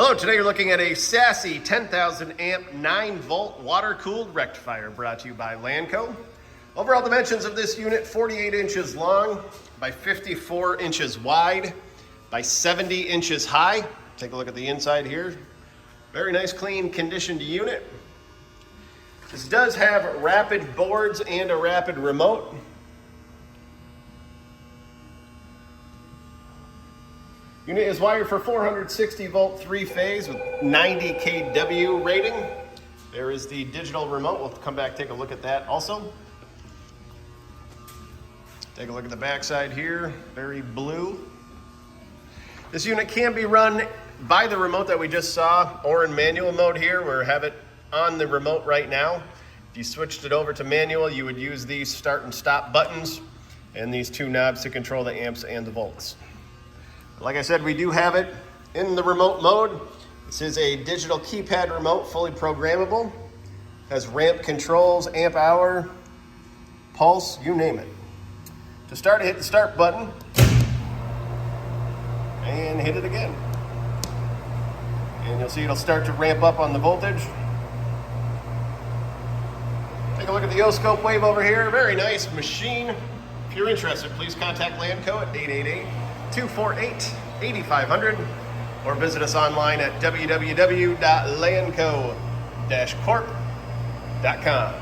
Hello, today you're looking at a Sassc 10,000 amp 9 volt water cooled rectifier brought to you by Lanco. Overall dimensions of this unit, 48 inches long by 54 inches wide by 70 inches high. Take a look at the inside here. Very nice, clean, conditioned unit. This does have rapid boards and a rapid remote. Unit is wired for 460 volt 3-phase with 90 kW rating. There is the digital remote. We'll come back, take a look at that also. Take a look at the back side here, very blue. This unit can be run by the remote that we just saw or in manual mode here. We have it on the remote right now. If you switched it over to manual, you would use these start and stop buttons and these two knobs to control the amps and the volts. Like I said, we do have it in the remote mode. This is a digital keypad remote, fully programmable. Has ramp controls, amp hour, pulse, you name it. To start, hit the start button and hit it again. And you'll see it'll start to ramp up on the voltage. Take a look at the oscope wave over here. Very nice machine. If you're interested, please contact Lanco at 888-248-8500 or visit us online at www.lanco-corp.com.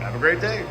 Have a great day.